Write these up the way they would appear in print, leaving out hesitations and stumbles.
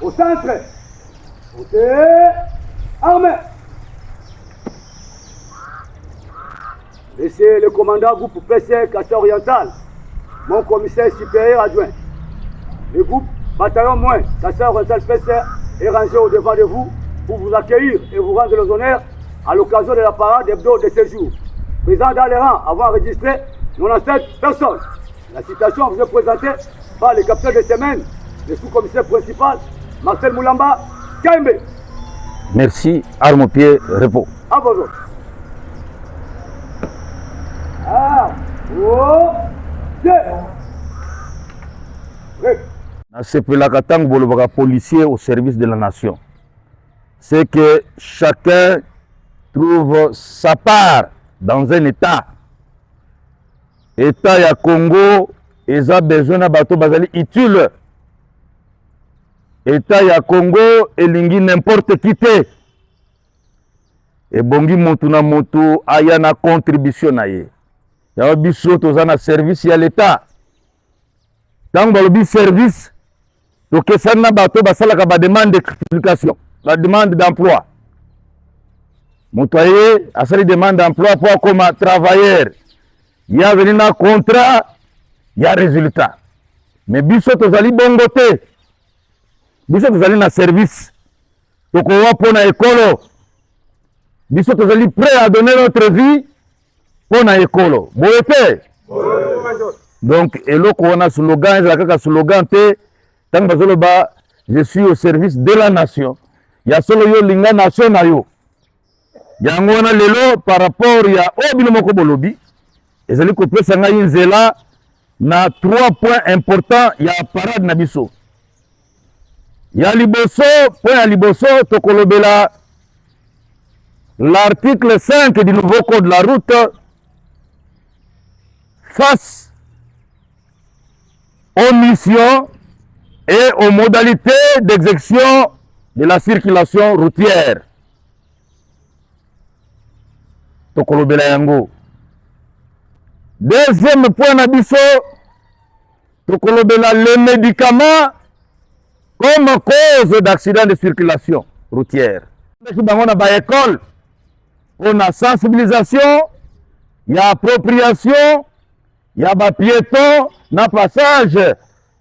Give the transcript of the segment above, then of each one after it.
Au centre. Côté armé. Monsieur le commandant groupe PC Casseur Oriental, mon commissaire supérieur adjoint. Le groupe bataillon moins Casseur Oriental PC est rangé au devant de vous pour vous accueillir et vous rendre les honneurs à l'occasion de la parade hebdo de ce jour. Présent dans les rangs avant enregistré 97 personnes. La citation vous est présentée par le capitaine de semaine, le sous-commissaire principal, Marcel Moulamba, KMB. Merci, arme au pied, repos. À vos autres. Ah, oh, c'est pour la katang bolobaka policier au service de la nation. C'est que chacun trouve sa part dans un état. État ya Congo, ils ont besoin de bateau bazali utile. État ya Congo, elingi n'importe qui te. Et bongi motu na motu aya na contribution na ye. Ya biso tozana service ya l'État. Tant balobi service, to kesana bato basalaka ba demande d'explication, la demande d'emploi. Motoye asali demande d'emploi pour comme travailleur. Il y a venu un contrat, il y a résultat. Mais biso tozali bongo te. Biso tozali na service. Toko wa pona ekolo. Biso tozali prêt à donner notre vie pona ekolo. Boete. Donc eloko wana slogan, ezala kaka slogan te. Tant bazoloba je suis au service de la nation. Ya solo yo linga nation na yo. Yango wana lelo par rapport ya obino moko bolobi. Ezali kopesa ngai nzela na 3 points importants ya parade na biso. Ya liboso, point ya liboso tokolobela l'article 5 du nouveau code de la route face aux missions et aux modalités d'exécution de la circulation routière. Tokolobela yango. Deuxième point na biso, tokolobela les médicaments comme cause d'accident de circulation routière. On a ba école, on a sensibilisation, il y a appropriation, il y a ba piéton na passage,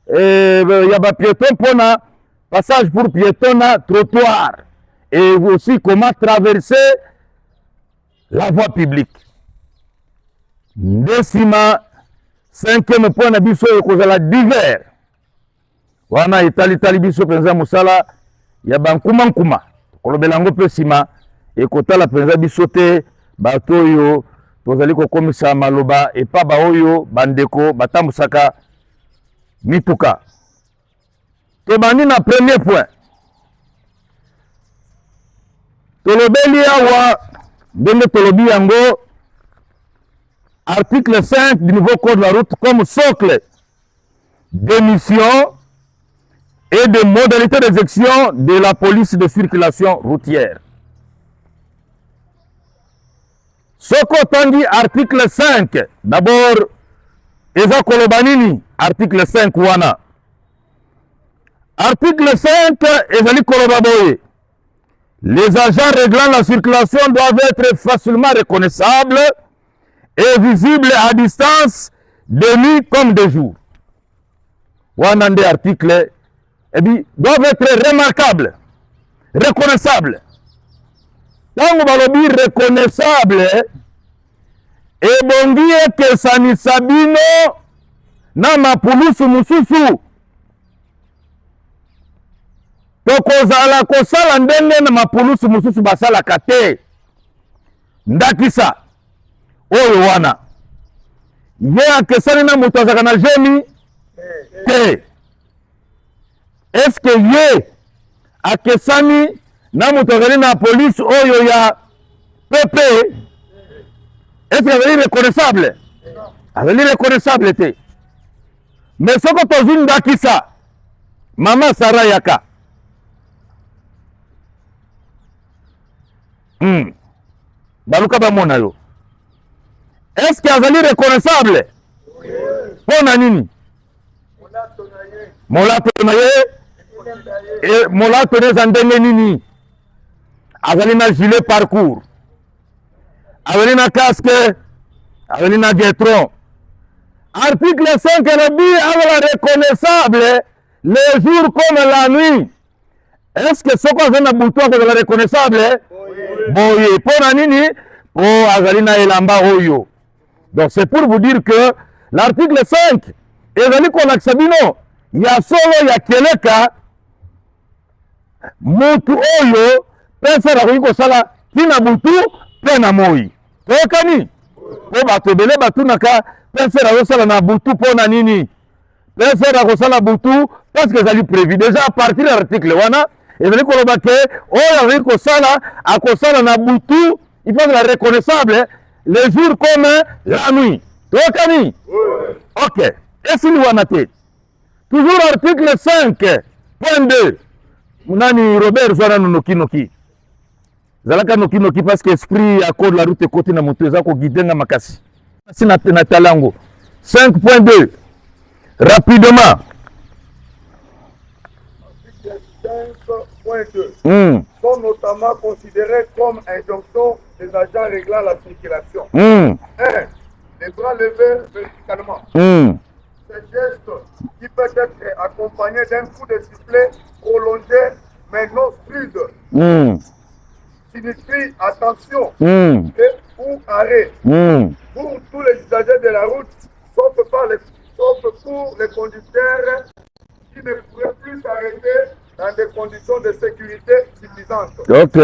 il y a ba piéton pour na passage pour piéton na trottoir et aussi comment traverser la voie publique. Décima, 5e point na biso ekozala divers. Wana itali biso penza musala ya bankuma nkuma. Kolobela ngo pe sima ekotala penza biso te bato oyo tozali kokomisa maloba epa ba oyo bandeko batambusaka mituka. Tobandi na premier point. Tolobeli awa ndenge tolobi yango article 5 du nouveau code de la route comme socle des missions et des modalités d'exécution de la police de circulation routière. Soko tangi article 5, d'abord, Eza Kolobanini, article 5 wana. Article 5, Ezali Kolobaboye. Les agents réglant la circulation doivent être facilement reconnaissables et visible à distance de nuit comme de jour. Wanande article doivent être remarquables, reconnaissables. Tant balobi reconnaissable et bongi que sani sabino na mapulusu mususu. Tokozala kosala ndenge na mapulusu mususu basala kate. Ndakisa oyo wana ye akesani na moto azaka na jemi te. Est-ce que ye akesani na moto azali na police oyo ya PP? Est-ce que azali reconnaissable? Azali reconnaissable te. Mais soko tozwi ndakisa mama Sara yaka baluka bamona yo. Est-ce que azali reconnaissable? Oui. Pona nini? Molato na ye Et molato neza ndenge nini azali na gilet parcours, azali na casque, azali na guetron. Article 5 elobi azala reconnaissable les jours comme la nuit. Est-ce que soko azali na butu akozala reconnaissable? Boye mpona nini? Po azali na elamba oyo. Donc c'est pour vous dire que l'article 5 ezali kolakisa bino ya solo ya keleka mutu oyo pesa bakoki kosala tina butu mpe na moi. Toyokani? Po bato ebele batunaka pesa azosala na butu mpona nini? Pesa akosala butu parce que ezali prévu déjà à partir ya article wana ezali koloba ke oyo azali kosala akosala na butu il faut la reconnaissable les jours comme la nuit. Toyokani? Ok. Esili wana te. Toujours article 5.2. Munani Robert zwana noki. Zalaka noki parce que esprit à code la route côté na moto ezako gidenga makasi. Sina na talango. 5.2. Rapidement. Article 5.2. Sont notamment considérés comme injonction des agents réglant la circulation. 1. Les bras levés verticalement. Ce geste qui peut être accompagné d'un coup de sifflet prolongé mais non rude signifie attention et ou arrêt pour tous les usagers de la route, sauf pour les conducteurs qui ne pourraient plus s'arrêter dans des conditions de sécurité suffisantes. Ok.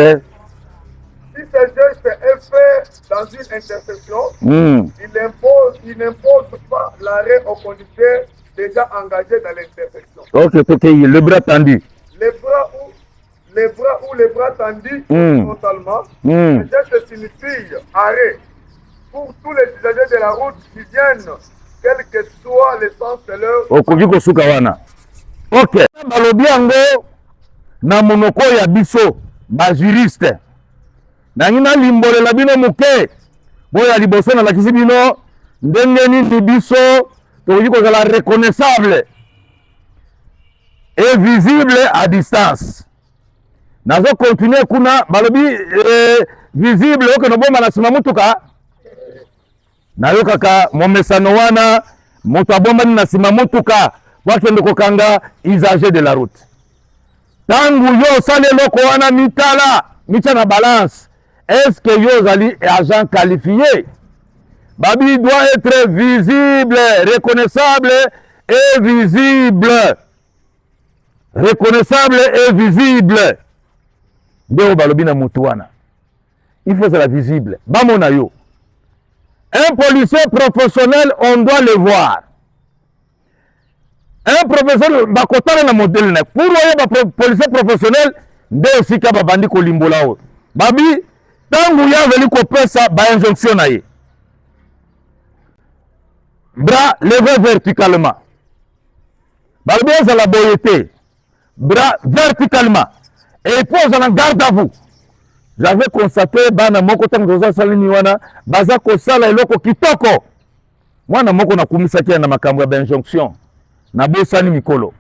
Si ce geste est fait dans une intersection, il n'impose pas l'arrêt au conducteur déjà engagé dans l'intersection. Ok, le bras tendu. Les bras tendus totalement, le geste signifie arrêt pour tous les usagers de la route qui viennent, quel que soit le sens de leur... Okoki kosuka wana. Ok. Balobi yango na monoko ya biso ba juriste. Nangina limbolela bino muke. Boya liboso na lakisi bino ndenge nini biso tokoki kozala reconnaissable et visible à distance. Nazo continuer kuna balobi visible oke no bomba na sima mutuka. Nayokaka momesano wana moto abomba na sima mutuka wakende kokanga usager de la route. Tangu yo sale loko wana mitala micha na balance. Est-ce que yo zali agent qualifié? Babi doit être visible, reconnaissable et visible. Reconnaissable et visible. Deo balobi na mutu wana. Il faut être visible. Bamona yo. Un policier professionnel, on doit le voir. Un professionnel, bakotana na modèle na. Pour un policier professionnel, nde osika babandi kolimbola o. Babi, tangu ya veli kopesa ba injonction na ye. Bras levé verticalement. Babi za la boyete. Bras verticalement. Et pose en garde à vous. J'avais constaté bana moko tangu toza salini wana baza kosala eloko kitoko. Mwana moko na kumisaki na makambo ya injonction. Na bosani mikolo.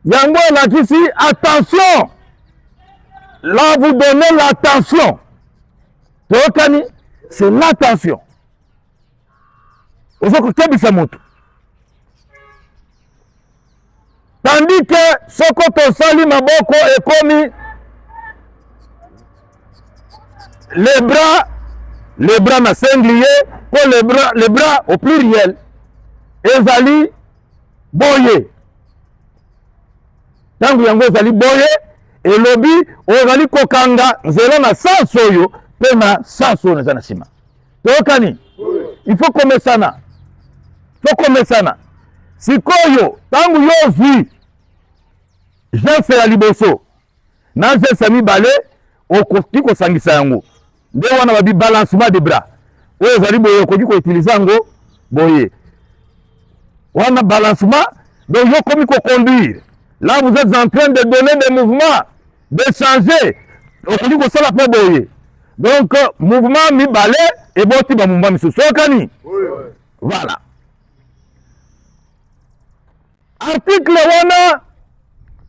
Yango lakisi attention. Là vous donnez l'attention. Tokani, c'est l'attention. Ozoko kebisa moto. Tandis que soko tosali maboko ekomi les bras na singulier pour les bras au pluriel. Ezali boye. Tangu yango ezali boye elobi ozali kokanga nzela na sansoyo pe na sansoyo na sima. Tokani? Il faut komesana. Sikoyo tangu yo zwi Jean ya liboso na Jean mibale okoki kosangisa yango. Nde wana babi balancement de bras. Oyo ezali boye okoki ko utiliser yango boye. Wana balancement donc yo komi ko conduire. Là vous êtes en train de donner des mouvements, de changer. Okoki ko sala pe boye. Donc mouvement mibale et boti ba mouvement misusu. Okani? Voilà. Article wana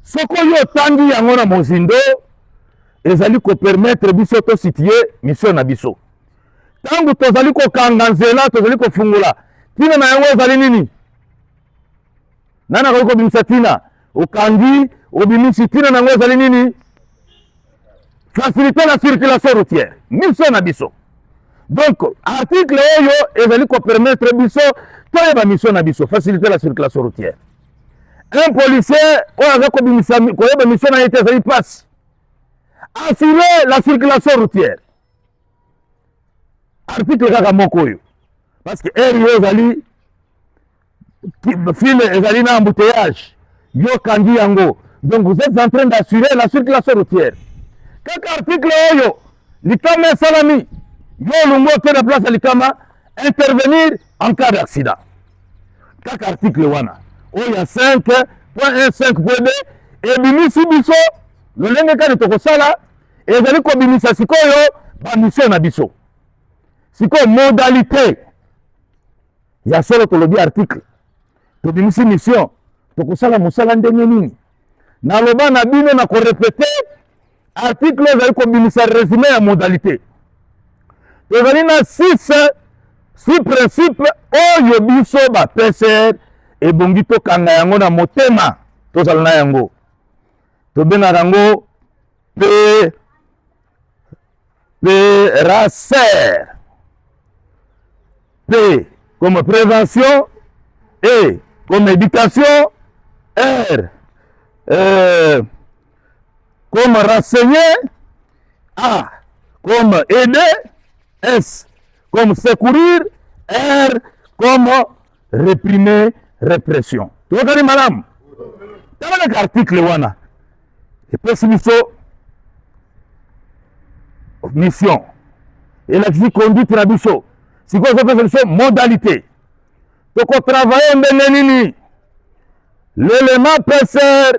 soko yo tangi yango na mozindo ezali ko permettre biso to situer mission na biso tangu tozali ko kanga nzela tozali ko fungula tina na yango ezali nini nana ko bimisa tina okangi obimisi tina na yango ezali nini faciliter la circulation routière mission na biso. Donc article oyo ezali ko permettre biso toyeba mission na biso faciliter la circulation routière. Un policier oyo aza kobimisa koyeba mission na ye te ezali passe assurer la circulation routière. Article kaka moko oyo parce que eri yo ezali file ezali na embouteillage yo kangi yango donc vous êtes en train d'assurer la circulation routière. Kaka article oyo likama salami yo lungo te na place likama intervenir en cas d'accident. Kaka article wana oyo 5.1.5.2 ebimisi biso lolenge kani tokosala ezali kobimisa sikoyo bamission na biso sikoyo modalité ya solo tolobi article tobimisi mission tokosala mosala ndenge nini naloba na bino na korepete article ezali kobimisa résumé ya modalité tozali na 6 principe oyo biso ba PCR ebongi tokanga yango na motema tozala na yango tobengaka yango RACER. P comme prévention, E comme éducation, R comme renseigner, A comme aider, S comme secourir, R comme réprimer, répression. Tu vois, madame, tu as un article wana. Et puis, mission. Et là, je conduite la biso. Si vous avez fait modalité. Donc, on travaille en l'élément PCR,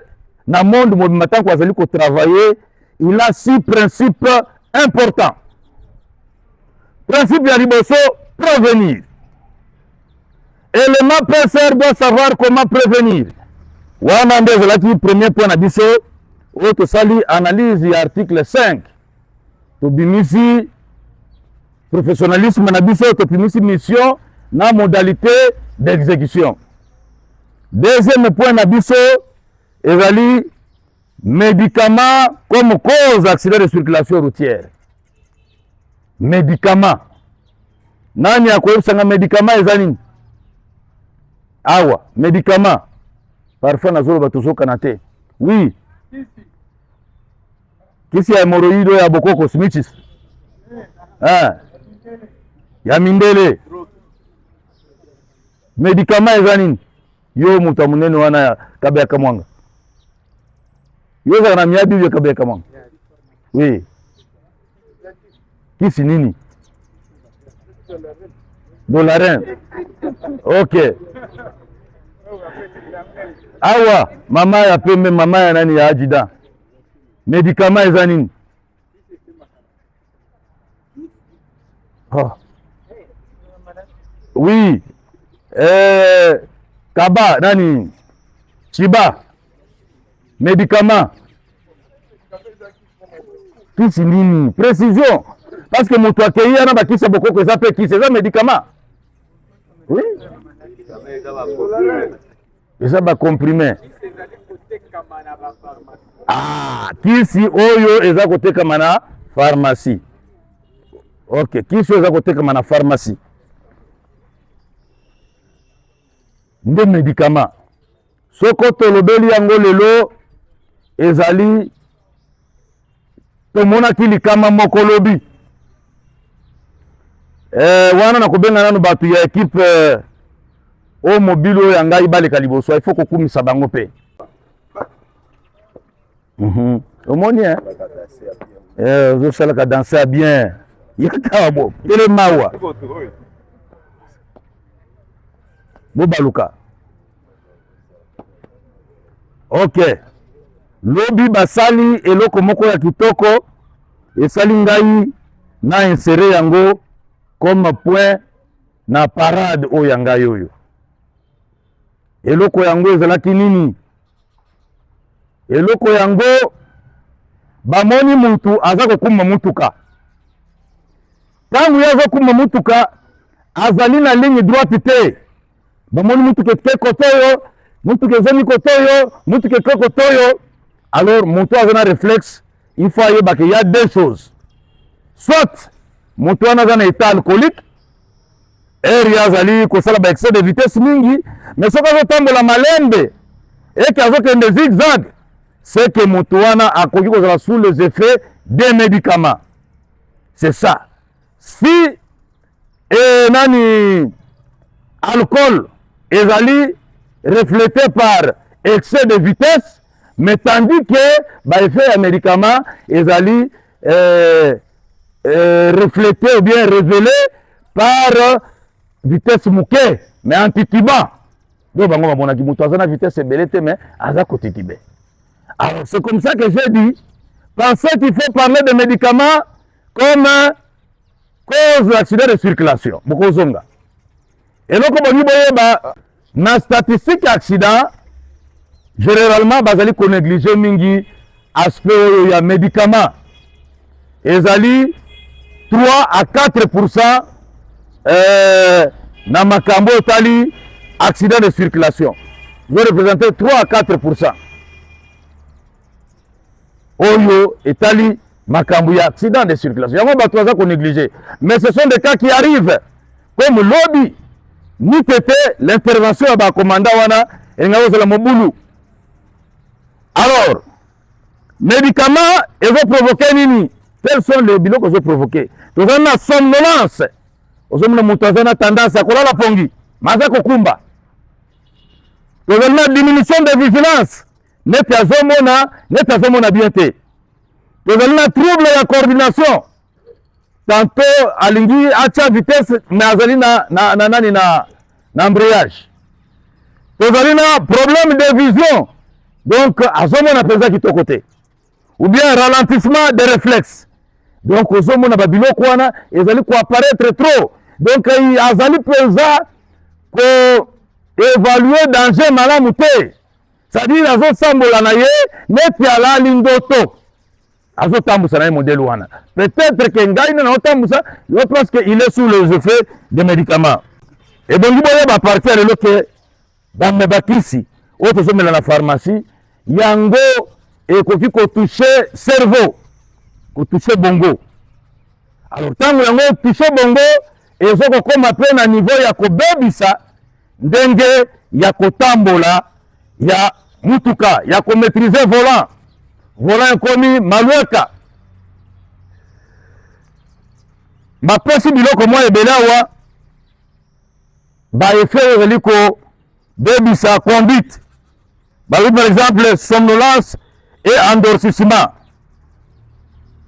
dans le monde, maintenant qu'on a travailler, il a 6 principes importants. Principe de riboso, prévenir. Élément PCR doit savoir comment prévenir. Wamande, c'est le premier point à biso. Autre sali analyse l'article 5. Tobimisi professionnalisme na biso tobimisi mission na modalité d'exécution. Deuxième point na biso ezali médicaments comme cause d'accident de circulation routière. Médicaments. Nani akoyebisanga médicament ezali? Awa, médicament. Parfois nazolo batozoka te. Oui. Kisi ya hemorrhoïde ya bokoko smichis. Ya mindele. Médicament ezani yo muta munene wana ya kabya kamwanga. Yo za na miadi ya kabya kamwanga. Oui. Kisi nini? Dolarin. OK. Awa mama ya pembe mama ya nani ya ajida. Médicament ezani. Oh. Oui. Kaba nani? Chiba. Médicament. Kisi nini? Précision. Parce que mon toit qui y a na kisi beaucoup que ça peut qui c'est ça médicament. Oui. Et ça va comprimer. Ah, kisi oyo eza koteka mana pharmacie. OK, kisi eza koteka mana pharmacie. Nde médicament. Soko tolobeli yango lelo ezali tomona kili kama moko lobi. Wana na kubenga nanu batu ya équipe o mobile ya ngai baleka liboso il faut kokumisa bango pe. Omoni hein? Zo sala ka danser bien. Yaka bo. Tele mawa. Bo baluka. OK. Lobi basali eloko moko ya kitoko esali ngai na insérer yango comme point na parade o yanga yoyo. Eloko yango ezalaki nini? eloko yango bamoni mutu aza kokuma mutuka ntango ye azokuma mutuka azali na ligne droite te bamoni mutuka eke kote oyo mutuka ezomi kote oyo mutuka eke kote oyo alors moto aza na réflexe il faut ayebaka il y a deux choses soit moto wana aza na état alcoolique eri azali kosala ba excès de vitesse mingi mais soki azotambola malembe eke azokende zigzag c'est que moto wana akoki kozala sous les effets des médicaments c'est ça si nani alcool ezali reflété par excès de vitesse mais tandis que ba effet ya médicament ezali reflété ou bien révélé par vitesse moke mais antitibant donc bango bamonaki moto aza na vitesse ebele te mais aza kotitibe. Alors c'est comme ça que j'ai dit pensez qu'il faut parler de médicaments comme cause d'accident de circulation bokozonga eloko bongi boyeba na statistique accident généralement bazali konéglige mingi aspect oyo ya médicament ezali 3 à 4% na makambo etali accident de circulation vous représentez 3 à 4% oyo etali makambo ya accident de circulation yango bato baza konéglige mais ce sont des cas qui arrivent comme lobi ni tete l'intervention ya bakomanda wana elinga kozala mobulu. Alors médicament ezoprovoke nini tels sont les biloko ezoprovoke tozali na somnolence ozomona moto aza na tendance ya kolala pongi maza kokumba tozali na diminution de vigilance neti azomona bien te tozali na trouble ya coordination tantôt alingi atia vitesse mais azali na embrayage tozali na problème de vision donc azomona mpenza kitoko te ou bien ralentissement de réflexe donc ozomona babiloko wana ezali koapparaître trop donc azali mpenza koévaluer danger malamu te c'est-à-dire azosambola na ye neti alali ndoto azotambusa na ye modèle wana peut-être que ngai nana otambusa yo parce que il est sous les effets de médicaments ebongi boyeba parti ya lelo ke bamebakisi oyo tozomela na pharmacie yango ekoki kotouche cerveau kotouche bongo alors ntango yango touche bongo ezokokoma mpe na niveau ya kobebisa ndenge ya kotambola ya mutuka ya komaîtriser volant ekomi malweka bapesi biloko mwa ebele awa baeffet oyo ezali kobebisa conduite balobi par exemple somnolence et endorcissement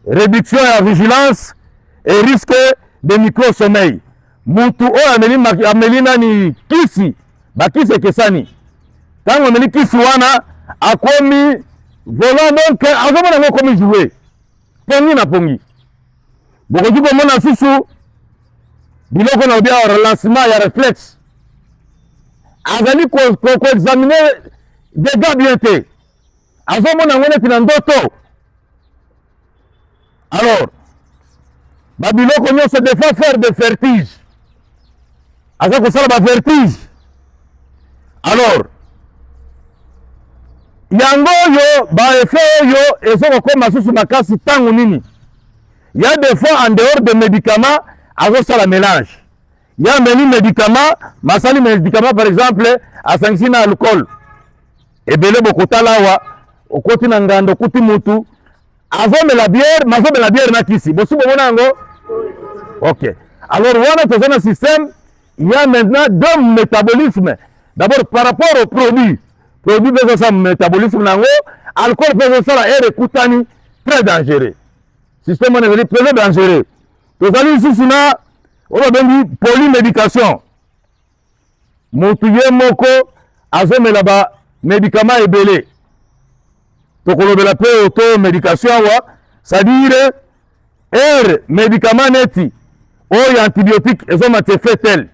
réduction ya vigilance et risque de micro-sommeil mutu oyo ameli nani kisi bakisi ekesani ntango ameli kisi wana akomi volant donc azomona yango akomi joue pongi na pongi bokoki komona susu biloko na obi ya relancement ya réflexe azali koexamine dégâts bien te azomona yango neti na ndoto. Alors babiloko nyonso des fois faire de vertige aza kosala bavertige alors yango oyo baefe oyo ezokokoma susu makasi ntango nini ya des fois en dehors de médicament azosala mélange ya ameli médicament masali médicament par exemple asangisi na alcool ebele bokotala awa okoti na ngando okuti mutu azomela bière mazomela bière na kisi bosi bomona yango ok. Alors wana toza na système il y a maintenant deux métabolismes d'abord par rapport au produit peut ça métabolisme nango alcool peut ça air ekutani très dangereux système on est très dangereux tozali ici na oba bengi polymédication mutu ye moko azomela ba médicament ebele tokolobela pe auto médication awa c'est-à-dire air médicament neti oyo antibiotique ezomati effet tel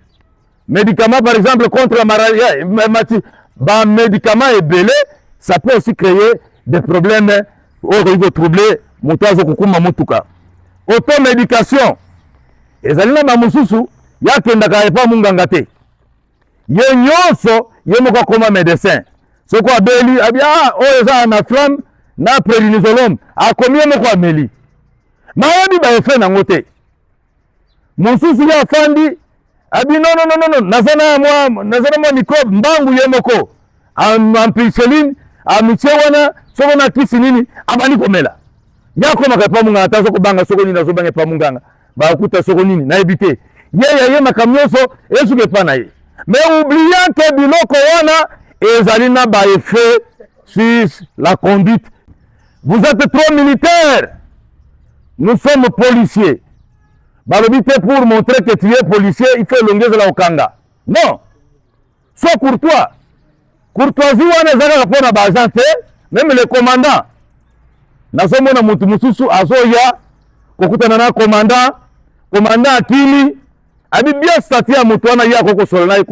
médicament par exemple contre la malaria ba médicament ebele ça peut aussi créer des problèmes oyo troublé moto azokukuma mutuka. Automédication ezali na bamosusu yakendaka epa munganga te, ye nyonso ye moko akoma médecin. Soko abeli abia oyo eza na flamme na prednisolone akomi ye moko ameli mayebi baefe nango te. Mosusu ye afandi abi non nazana mwa microbe mbangu ye moko ampicilline amitie wana soko na kisi nini abandi komela yakomaka epa munganga ta soko banga soko nini azobanga epa munganga bakuta soko nini nayebi te ye makambo nyonso esuki epa na ye. Mais oubliant que biloko wana ezali na baeffet sur la conduite. Vous êtes trop militaire, nous sommes policiers. Balobité pour montrer que tu es policier, il faut elongeza la okanga. Non, sois courtois. Courtoisie wana ezalaka mpona baagent te, même le commandant. Nazomona mutu mususu azoya kokutana na commandant akili abi bien stati ya mutu wana ye akokosola na ye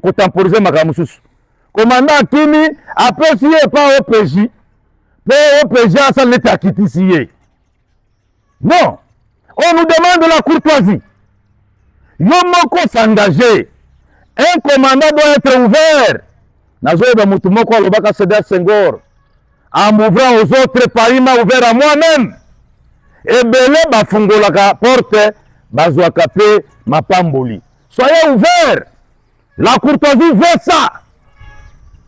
kotemporize makambo mosusu. Commandant akimi apesi ye epa OPJ mpe OPJ asala neti akitisi ye. Non, on nous demande la courtoisie. Yo moko s'engager. Un commandant doit être ouvert. Nazoyeba mutu moko alobaka Sédar Senghor, en m'ouvrant aux autres, Paris m'a ouvert à moi-même. Ebele bafungolaka porte bazwaka pe mapamboli. Soyez ouverts. La courtoisie veut ça.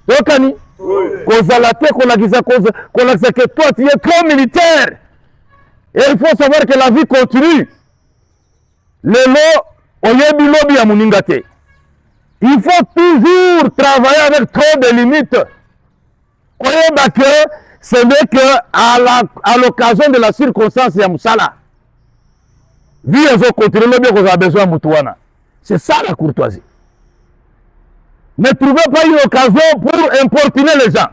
Okani? Kozalate kolakisa que toi tu es trop militaire. Et il faut savoir que la vie continue. Lelo oyebi lobi ya muninga te. Il faut toujours travailler avec trop de limites. Oyeba que ce n'est que à l'occasion de la circonstance ya musala. Vie ezo continue lobi kozala besoin mutuana. C'est ça la courtoisie. Ne trouvez pas une occasion pour importuner les gens.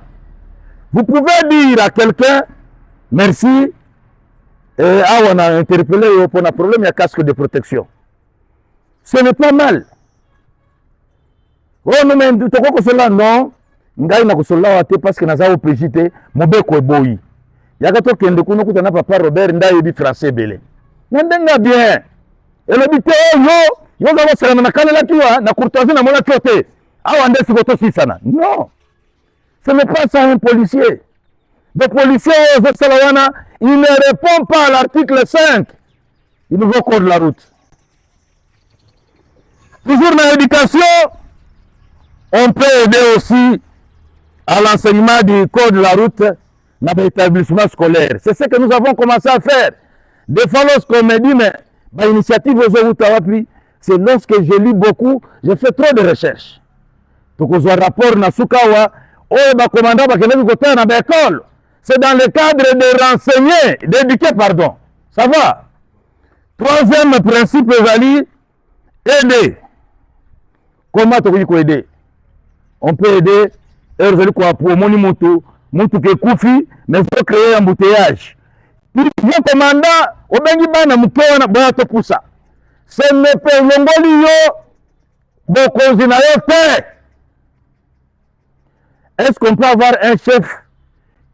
Vous pouvez dire à quelqu'un merci. On a interpellé pour un problème, il y a casque de protection. Ce n'est pas mal. Oh non, mais tu crois cela non? Ngai na kusola wate parce que naza opejite mobeko eboyi. Yakato kende kuno kutana papa Robert ndaye bi français belé. Ndenga bien. Et le bité yo za wasana na kalela kiwa na courtoisie na mona kiote. Awa ndesi koto sisana. Non. Ce n'est pas ça un policier. Le policier il ne répond pas à l'article 5 du nouveau code de la route. Toujours dans l'éducation, on peut aider aussi à l'enseignement du code de la route dans l'établissement scolaire. C'est ce que nous avons commencé à faire. Des fois, lorsqu'on me dit, mais l'initiative aux routes, c'est lorsque je lis beaucoup, je fais trop de recherches. Donc, on a un rapport dans Sukawa, commandant dans l'école. C'est dans le cadre de renseigner, d'éduquer, pardon. Ça va. Troisième principe, aider. Comment tu peux aider? On peut aider, pour mon moto qui est koufi, mais il faut créer un embouteillage. Le commandant, au Benibana, Moukéwana, Boyato Poussa. Ce n'est pas l'ongolio, est-ce qu'on peut avoir un chef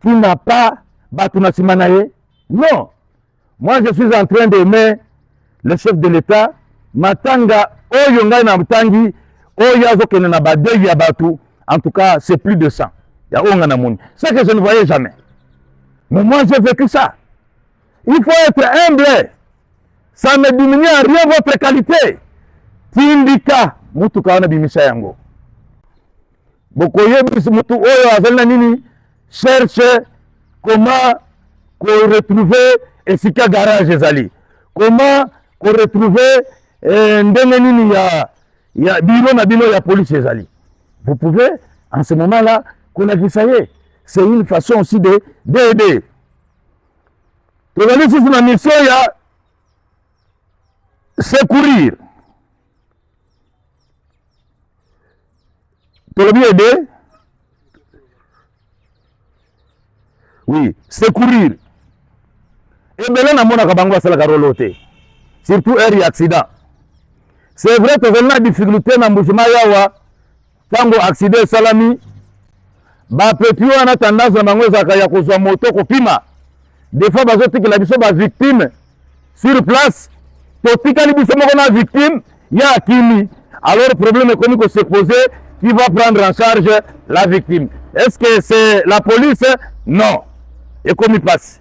qui n'a pas Batuna Simanaye? Non. Moi, je suis en train d'aimer le chef de l'État. Matanga, Oyonga Namtangi, Oyazo Kenana Deya Batu. En tout cas, c'est plus de 100. Il y a Onganamoun. C'est que je ne voyais jamais. Mais moi, j'ai vécu ça. Il faut être humble. Ça ne diminue en rien votre qualité. Tindika, Mutuka Nabimisa Yango. Bokoye Mutu Oyo Azelna Nini cherche comment retrouver Esika Garage Ezali. Comment retrouver Ndengenini ya biro na bino ya police Ezali. Vous pouvez, en ce moment-là, c'est une façon aussi d'aider. C'est une mission, il y a secourir. Tu veux bien aider? Oui, secourir. Et bien là, on a kabangwa sala karolote. Surtout un accident. C'est vrai que on a difficulté dans le mouvement yawa. Tango accident salami. bapepi wana tendance na bango ezalaka ya kozwa moto kopima. Des fois bazotikela biso bavictime sur place, totikali biso moko na victime ya akimi. Alors problème ekomi ko se poser, qui va prendre en charge la victime? Est-ce que c'est la police? Non. Et comme il passe.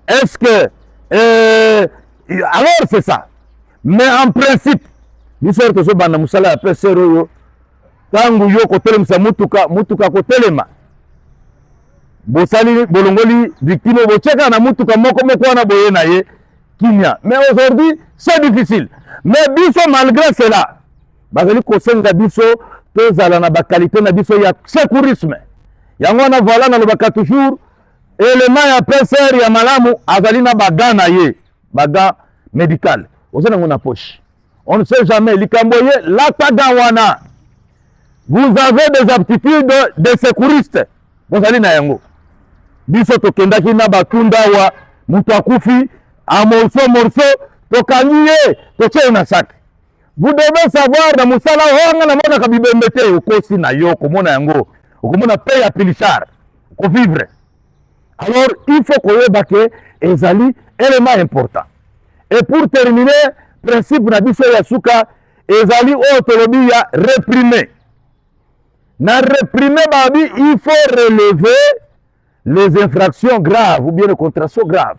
Est-ce que... alors c'est ça. Mais en principe, nous sommes tous bana musala ya pesero yo. Tangu yo kotelemisa mutuka kotelema. Bosali bolongoli victime bocheka na mutuka moko wana boye na ye kimia. Mais aujourd'hui, c'est difficile. Mais biso malgré cela, bazali kosenga biso tozala na ba qualité na biso ya secourisme. Yango na voilà na lobaka toujours élément ya PCR ya malamu azali na baga na ye, baga médical. Ozana ngona poche. On ne sait jamais likamboye la tagawana. Vous avez des aptitudes de secouriste. Bozali na yango. Biso tokendaki na batunda wa mutu akufi a morceau tokaniye toche na sac. Vous devez savoir na musala honga na mona kabibembete okosi na yo komona yango. Okomona paye à pilchar, ko vivre. Alors, il faut qu'on ait ezali élément important. Et pour terminer, principe na biso ya suka ezali autonomie ya réprimer. Na réprimer babi, il faut relever les infractions graves ou bien les contraventions graves.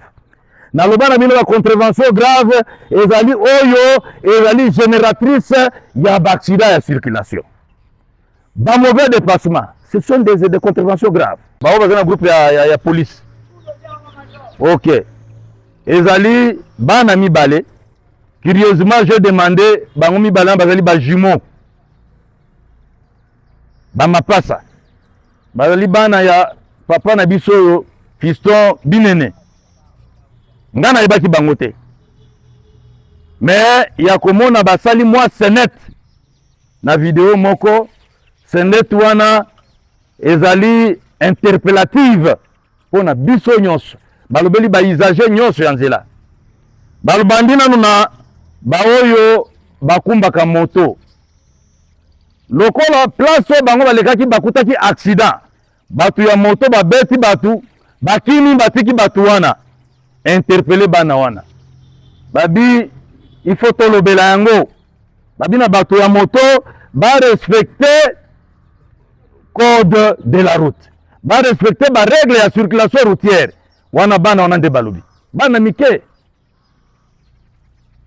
Na loba na bino la contravention grave ezali oyo ezali génératrice ya accident ya circulation. Ba mauvais dépassement, ce sont des contraventions graves. Bah on va un groupe ya police. OK. Ezali bana mibale. Curieusement, j'ai demandé bango mibale bazali ba jumeaux. Ba mapasa. Bazali bana ya papa na biso fiston binene. Ngana ebaki bango te. Mais ya komona basali moi senet na vidéo moko senet wana ezali interpellative pona biso nyonso balobeli ba usager nyonso ya nzela balobandi nanu na baoyo bakumbaka moto lokola place bango balekaki bakutaki accident batu ya moto babeti batu bakini batiki batu wana interpeller bana wana babi il faut tolobela yango babi na batu ya moto ba respecter code de la route ba respecter ba règle ya circulation routière wana bana wana nde balobi bana mike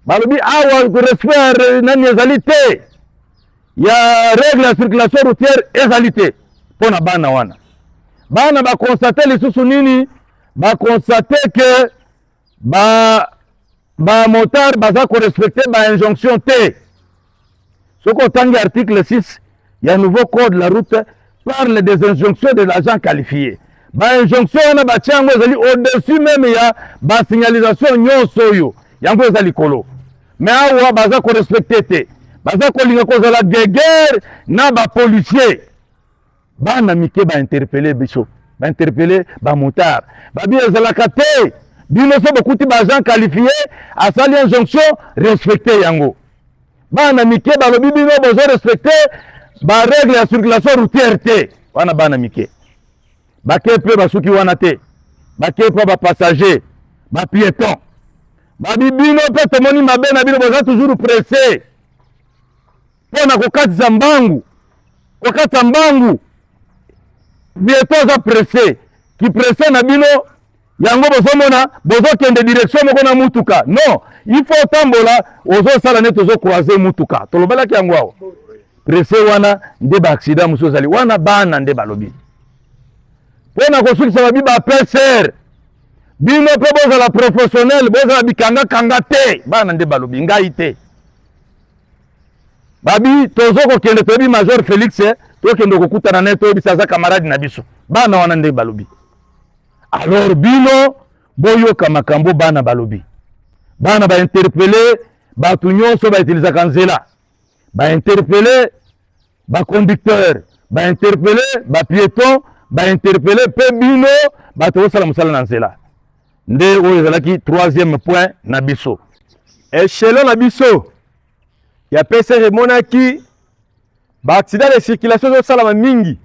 balobi awa respect nani ezali te ya règle ya circulation routière ezali te pona bana wana bana ba constater lisusu nini ba constater que ba motard baza ko respecter ba injonction te soko tangi article 6 ya nouveau code de la route parle des injonctions de l'agent qualifié. Ba injonction wana bachango ezali au-dessus même ya ba signalisation nyonso yo yango ezali kolo. Mais awa baza ko respecter te. Baza ko linga ko zala guerre na ba policier. Bana mike ba interpeller biso. Ba interpeller ba motard. Ba bi ezala kate. Bino so bokuti ba agent qualifié asali injonction respecter yango. Bana mike balobi bino bozo respecter ba règle ya circulation routière te wana bana mike bakepe basuki wana te bakepe ba passager ba piéton babi bino pe tomoni mabe na bino boza toujours pressé pona kokatisa mbangu piéton za pressé ki pressé na bino yango bozomona bozokende direction moko na mutuka non il faut tambola ozosala neti ozokroise mutuka tolobalaki yango awa pressé wana nde ba accident muso zali wana bana nde balobi pona kosukisa babi ba PCR bino pe bozala professionnel bozala bikanga te bana nde balobi ngai te babi tozoko kende tobi major Félix tokende kokutana ne tobi saza camarade na biso bana wana nde balobi. Alors bino boyoka makambo bana balobi bana ba interpeller batu nyonso ba utiliser kanzela ba interpeller ba conducteur ba interpeller ba piéton ba interpeller pe bino batu osala musala na nzela nde oyo ezalaki troisième point na biso échelon na biso ya PCR emonaki ba accident de circulation osalama mingi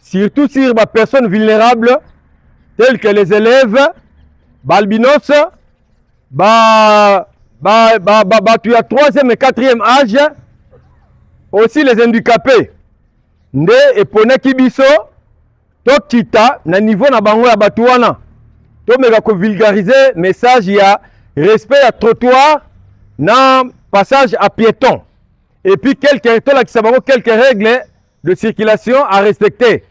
surtout sur les personnes vulnérables, telles que les élèves, albinos, tu as 3e et 4e âge, aussi les handicapés. Nde eponaki biso to kita na niveau na bango ya batuana to meka ko vulgariser message ya respect à trottoir na passage à piéton et puis quelques règles de circulation à respecter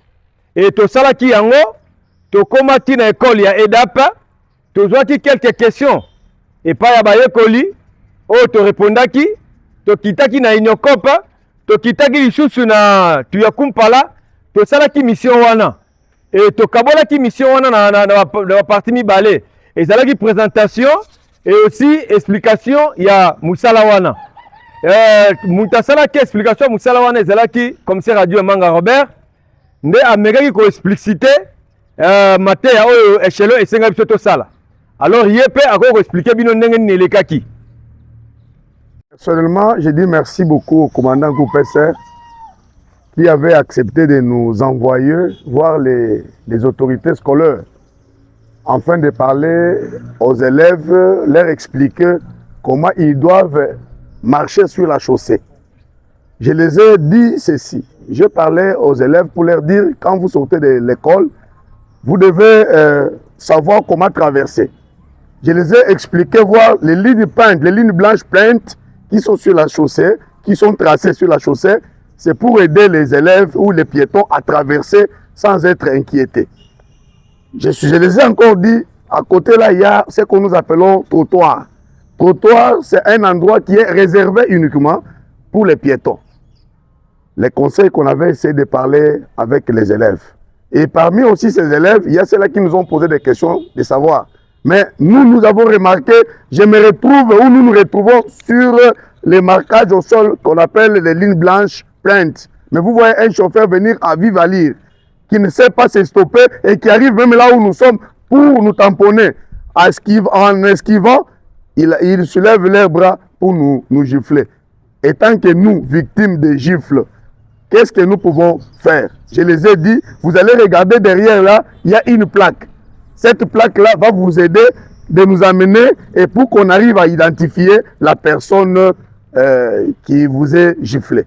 et to sala ki yango to komati na école ya EDAP to zwaki quelques questions et pas ya bayekoli o to répondaki to kitaki na inyokopa to kitaki lisusu na tuyakumpala to salaki mission wana et to kabolaki mission wana na partie mibale ezalaki présentation et aussi explication ya musala wana mutasalaki explication musala wana ezalaki commissaire radio Manga Robert nde amekaki ko expliciter mateya oyo échelon esenga biso to sala alors yepe akoko expliquer bino ndenge nini elekaki. Personnellement, je dis merci beaucoup au commandant Goupesser qui avait accepté de nous envoyer voir les autorités scolaires afin de parler aux élèves, leur expliquer comment ils doivent marcher sur la chaussée. Je les ai dit ceci. Je parlais aux élèves pour leur dire quand vous sortez de l'école, vous devez savoir comment traverser. Je les ai expliqué voir les lignes peintes, les lignes blanches peintes qui sont sur la chaussée, qui sont tracés sur la chaussée, c'est pour aider les élèves ou les piétons à traverser sans être inquiétés. Je les ai encore dit, à côté là, il y a ce que nous appelons trottoir. Trottoir, c'est un endroit qui est réservé uniquement pour les piétons. Les conseils qu'on avait essayé de parler avec les élèves. Et parmi aussi ces élèves, il y a ceux-là qui nous ont posé des questions de savoir. Mais nous avons remarqué, je me retrouve où nous nous retrouvons sur les marquages au sol qu'on appelle les lignes blanches peintes. Mais vous voyez un chauffeur venir à vive allure, qui ne sait pas se stopper et qui arrive même là où nous sommes pour nous tamponner. En esquivant, il soulève les bras pour nous gifler. Et tant que nous, victimes de gifles, qu'est-ce que nous pouvons faire? Je les ai dit, vous allez regarder derrière là, il y a une plaque. Cette plaque-là va vous aider de nous amener et pour qu'on arrive à identifier la personne qui vous est giflée.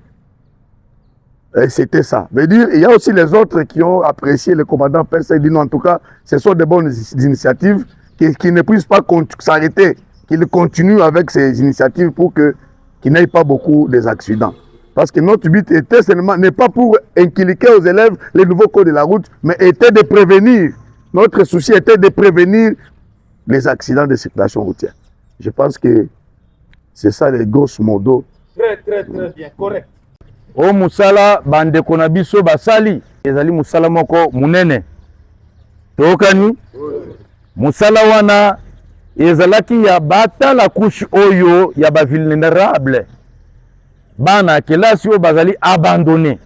C'était ça. Veut dire, il y a aussi les autres qui ont apprécié le commandant Pessé. Dit non, en tout cas, ce sont de bonnes initiatives qui ne puissent pas s'arrêter, qu'ils continuent avec ces initiatives pour qu'il n'y ait pas beaucoup d'accidents. Parce que notre but était seulement, n'est pas pour inculquer aux élèves les nouveaux codes de la route, mais était de prévenir. Notre souci était de prévenir les accidents de circulation routière. Je pense que c'est ça les grosses modos. Très bien, correct. O musala bande konabiso basali ezali musala moko munene. Tokani musala wana ezalaki ya bata la couche oyo ya ba vulnérable. Bana kelasi o bazali abandonné.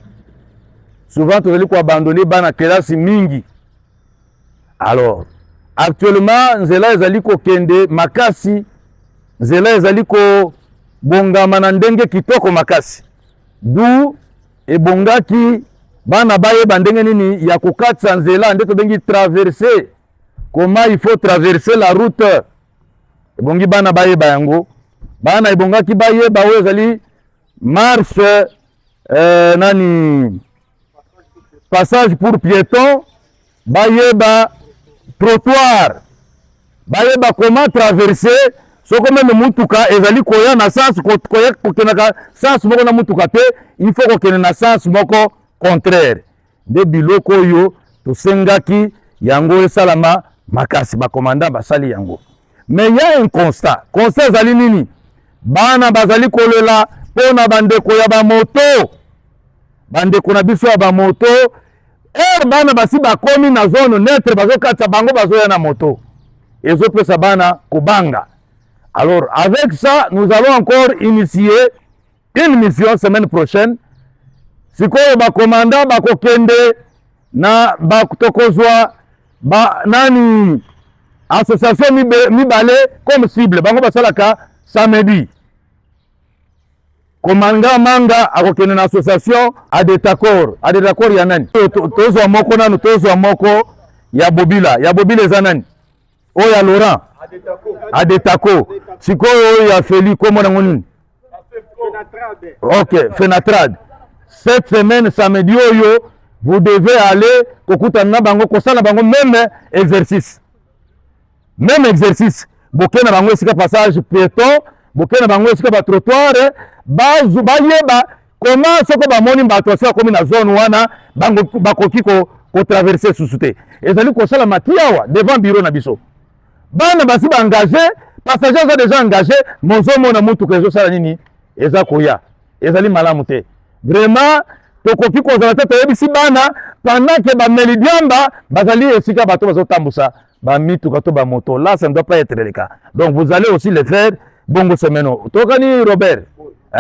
Souvent tozali ko abandonner bana kelasi mingi. Alors, actuellement, nzela ezali ko kende makasi, nzela ezali ko bongama na ndenge kitoko makasi. Du ebongaki bana baye bandenge nini ya kokatsa nzela nde tobengi traverser. Comment il faut traverser la route? Ebongi bana baye bayango. Bana ebongaki baye ba oyo ezali marche passage pour piétons, baye ba trottoir, baye ba comment traverser. Soko même mutuka ezali koya na sens koya kokenaka sens moko na mutuka te, il faut kokene na sens moko contraire. De biloko yo to sengaki yango esalama makasi ba commandant basali yango. Mais il y a un constat. Constat ezali nini? Bana bazali kolela pona bandeko ya ba moto. Bandeko na biso ya ba moto. Bana basi bakomi na zone neutre bazokatsa bango bazoya na moto. Ezopesa bana kobanga. Alors, avec ça, nous allons encore initier une mission semaine prochaine. Sikoyo ba commandant ba kokende na ba tokozwa ba nani association mibale comme cible. Bango basalaka samedi. Komanga manga akokende na association Adetakor. Adetakor ya nani? Tozwa moko nanu, tozwa moko ya Bobila. Ya Bobila eza nani? Oyo ya Laurent. Adetako. Sikoyo oyo ya Feli komo na nini? Ok, Fenatrad. Cette semaine, samedi oyo, vous devez aller kokuta na bango, kosala bango même exercice. Même exercice. Boke na bango esika passage piéton, boke na bango esika ba trottoir, bayeba comment soko bamoni bato asika komi na zone wana, bango bakoki ko traverser susute. Ezali kosala matiawa devant bureau na biso. Bana basi ba engagé, passagers sont déjà engagés, mozo mona mutu kezo sala nini? Eza koya. Ezali malamu te. Vraiment, tokoki kozala te toyebisi bana pendant que ba melidiamba bazali esika bato bazotambusa ba mituka to ba moto. Là, ça ne doit pas être le cas. Donc vous allez aussi le faire bongo semeno. Tokani Robert.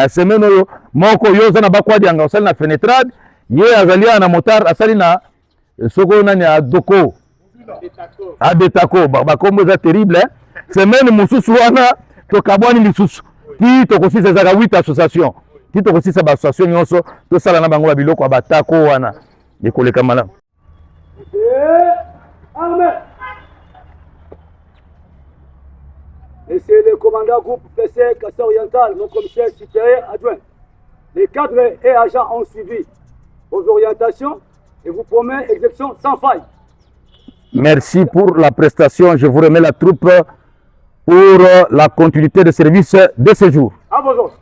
Semeno yo moko yo zana bakwa dianga osali na Fenetrad, ye azali na motar asali na soko nani Adoko. Adetako bakombo za terrible. Semaine mususu wana tokabwani lisusu. Ki tokosisa za 8 association. Ki tokosisa ba association nyonso to sala na bango ba biloko abatako wana. Ekoleka malamu. Amen. Et c'est le commandant groupe PC Cassé Oriental, mon commissaire supérieur adjoint. Les cadres et agents ont suivi vos orientations et vous promet exécution sans faille. Merci pour la prestation. Je vous remets la troupe pour la continuité de service de ce jour. À vos ordres.